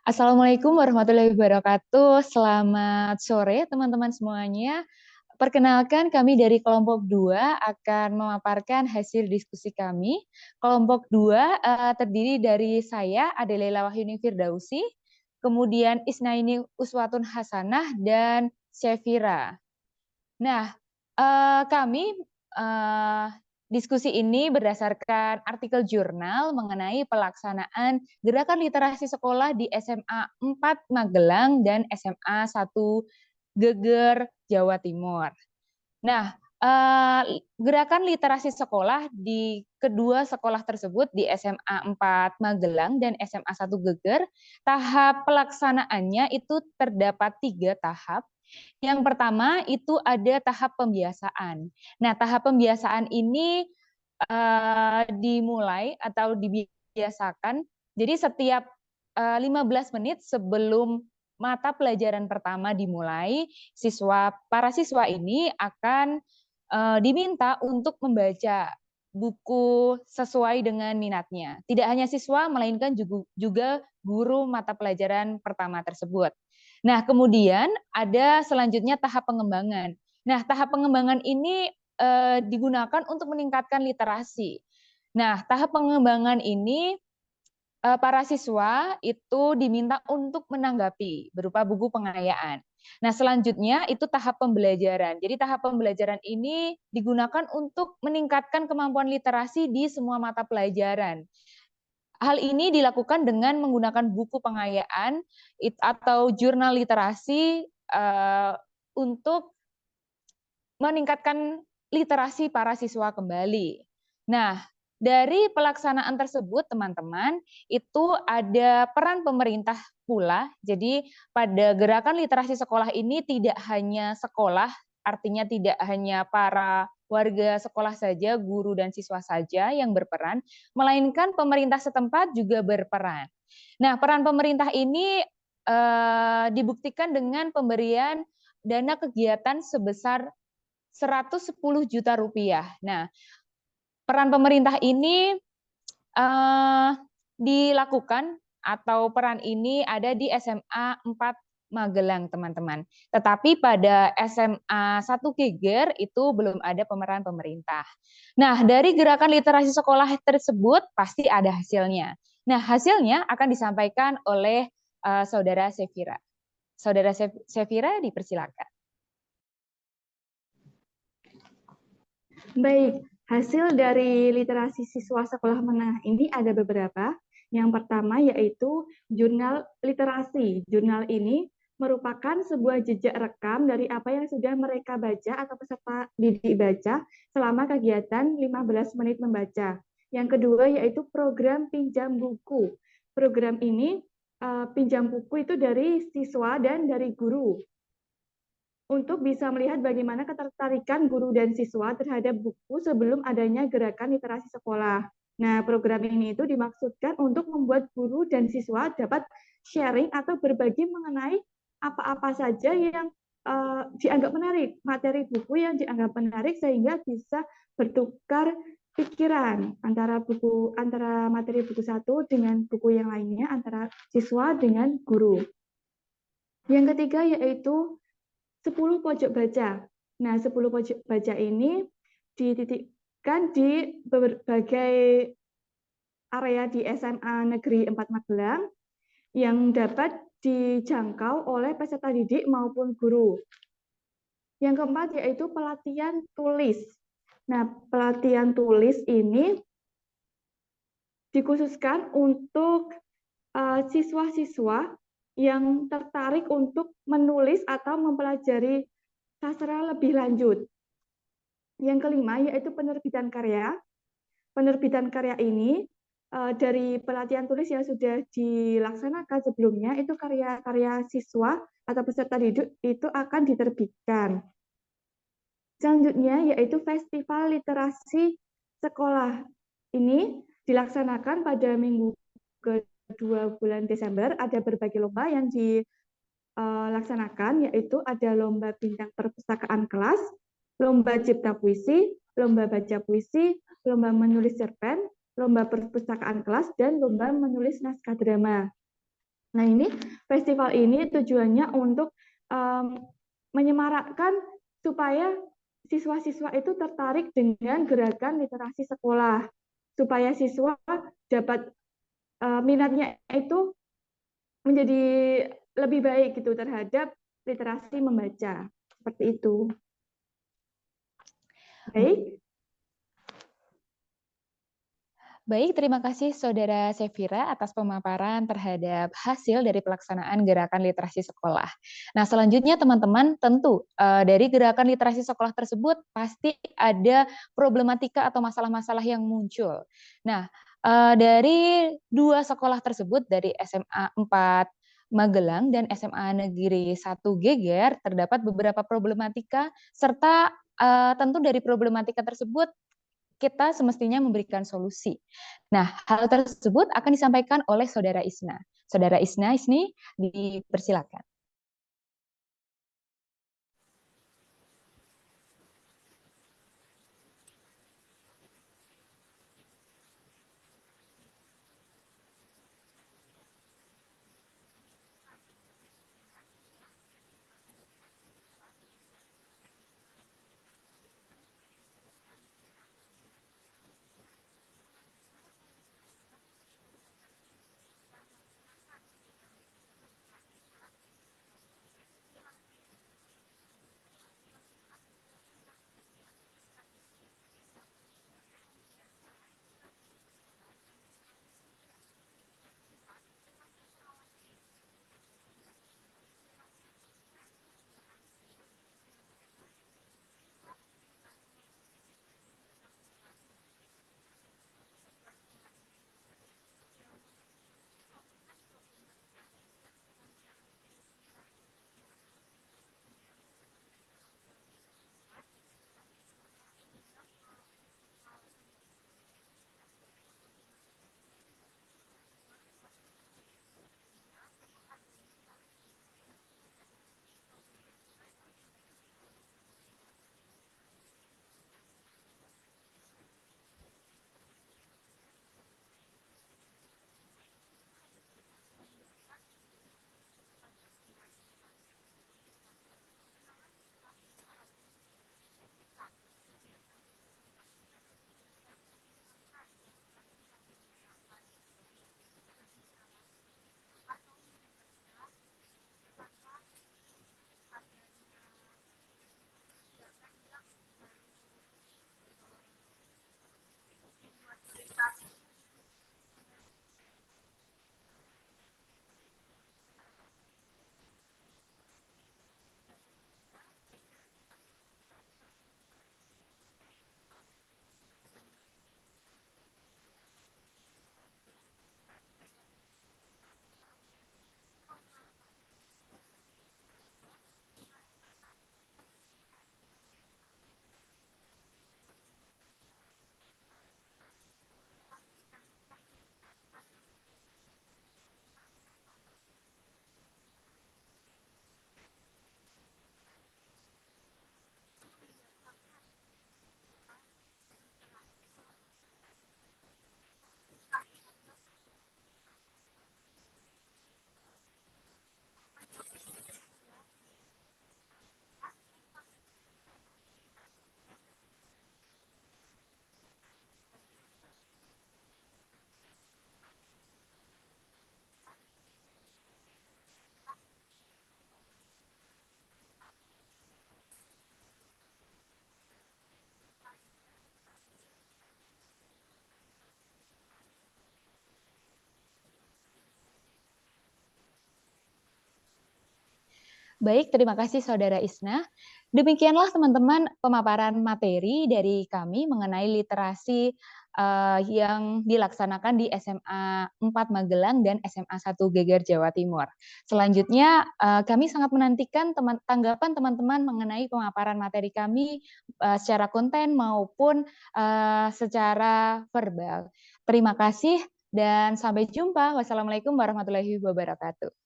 Assalamualaikum warahmatullahi wabarakatuh. Selamat sore teman-teman semuanya. Perkenalkan kami dari kelompok 2 akan memaparkan hasil diskusi kami. Kelompok 2 terdiri dari saya, Adelaila Wahyuni Firdausi, kemudian Isnaini Uswatun Hasanah, dan Syafira. Nah, kami diskusi ini berdasarkan artikel jurnal mengenai pelaksanaan gerakan literasi sekolah di SMA 4 Magelang dan SMA 1 Geger, Jawa Timur. Nah, gerakan literasi sekolah di kedua sekolah tersebut di SMA 4 Magelang dan SMA 1 Geger, tahap pelaksanaannya itu terdapat 3 tahap. Yang pertama itu ada tahap pembiasaan. Nah, tahap pembiasaan ini dimulai atau dibiasakan. Jadi setiap 15 menit sebelum mata pelajaran pertama dimulai, para siswa ini akan diminta untuk membaca buku sesuai dengan minatnya. Tidak hanya siswa, melainkan juga guru mata pelajaran pertama tersebut. Nah, kemudian ada selanjutnya tahap pengembangan. Nah, tahap pengembangan ini digunakan untuk meningkatkan literasi. Nah, tahap pengembangan ini para siswa itu diminta untuk menanggapi berupa buku pengayaan. Nah, selanjutnya itu tahap pembelajaran. Jadi tahap pembelajaran ini digunakan untuk meningkatkan kemampuan literasi di semua mata pelajaran. Hal ini dilakukan dengan menggunakan buku pengayaan atau jurnal literasi untuk meningkatkan literasi para siswa kembali. Nah, dari pelaksanaan tersebut, teman-teman, itu ada peran pemerintah pula. Jadi, pada gerakan literasi sekolah ini tidak hanya sekolah, artinya tidak hanya para warga sekolah saja, guru dan siswa saja yang berperan, melainkan pemerintah setempat juga berperan. Nah, peran pemerintah ini dibuktikan dengan pemberian dana kegiatan sebesar 110 juta rupiah. Nah, peran pemerintah ini dilakukan atau peran ini ada di SMA 4 Magelang, teman-teman. Tetapi pada SMA 1 Geger itu belum ada pemeran pemerintah. Nah, dari gerakan literasi sekolah tersebut pasti ada hasilnya. Nah, hasilnya akan disampaikan oleh Saudara Syafira. Saudara Syafira, dipersilakan. Baik, hasil dari literasi siswa sekolah menengah ini ada beberapa. Yang pertama yaitu jurnal literasi. Jurnal ini merupakan sebuah jejak rekam dari apa yang sudah mereka baca atau peserta didik baca selama kegiatan 15 menit membaca. Yang kedua yaitu program pinjam buku. Program ini pinjam buku itu dari siswa dan dari guru, untuk bisa melihat bagaimana ketertarikan guru dan siswa terhadap buku sebelum adanya gerakan literasi sekolah. Nah, program ini itu dimaksudkan untuk membuat guru dan siswa dapat sharing atau berbagi mengenai apa-apa saja yang dianggap menarik, materi buku yang dianggap menarik, sehingga bisa bertukar pikiran antara materi buku satu dengan buku yang lainnya, antara siswa dengan guru. Yang ketiga yaitu 10 pojok baca. Nah, 10 pojok baca ini dititikkan di berbagai area di SMA Negeri 4 Magelang yang dapat dijangkau oleh peserta didik maupun guru. Yang keempat yaitu pelatihan tulis. Nah, pelatihan tulis ini dikhususkan untuk siswa-siswa yang tertarik untuk menulis atau mempelajari sastra lebih lanjut. Yang kelima yaitu penerbitan karya. Penerbitan karya ini dari pelatihan tulis yang sudah dilaksanakan sebelumnya, itu karya-karya siswa atau peserta didik itu akan diterbitkan. Selanjutnya yaitu festival literasi sekolah. Ini dilaksanakan pada minggu kedua bulan Desember. Ada berbagai lomba yang dilaksanakan, yaitu ada lomba bintang perpustakaan kelas, lomba cipta puisi, lomba baca puisi, lomba menulis cerpen, lomba perpustakaan kelas, dan lomba menulis naskah drama. Nah, ini festival ini tujuannya untuk menyemarakkan supaya siswa-siswa itu tertarik dengan gerakan literasi sekolah, supaya siswa dapat minatnya itu menjadi lebih baik gitu terhadap literasi membaca. Seperti itu. Baik. Baik, terima kasih Saudara Sefira atas pemaparan terhadap hasil dari pelaksanaan gerakan literasi sekolah. Nah, selanjutnya teman-teman tentu dari gerakan literasi sekolah tersebut pasti ada problematika atau masalah-masalah yang muncul. Nah, dari dua sekolah tersebut, dari SMA 4 Magelang dan SMA Negeri 1 Geger, terdapat beberapa problematika serta tentu dari problematika tersebut kita semestinya memberikan solusi. Nah, hal tersebut akan disampaikan oleh Saudara Isna. Saudara Isna, dipersilakan. Baik, terima kasih Saudara Isna. Demikianlah teman-teman pemaparan materi dari kami mengenai literasi yang dilaksanakan di SMA 4 Magelang dan SMA 1 Geger Jawa Timur. Selanjutnya kami sangat menantikan tanggapan teman-teman mengenai pemaparan materi kami secara konten maupun secara verbal. Terima kasih dan sampai jumpa. Wassalamualaikum warahmatullahi wabarakatuh.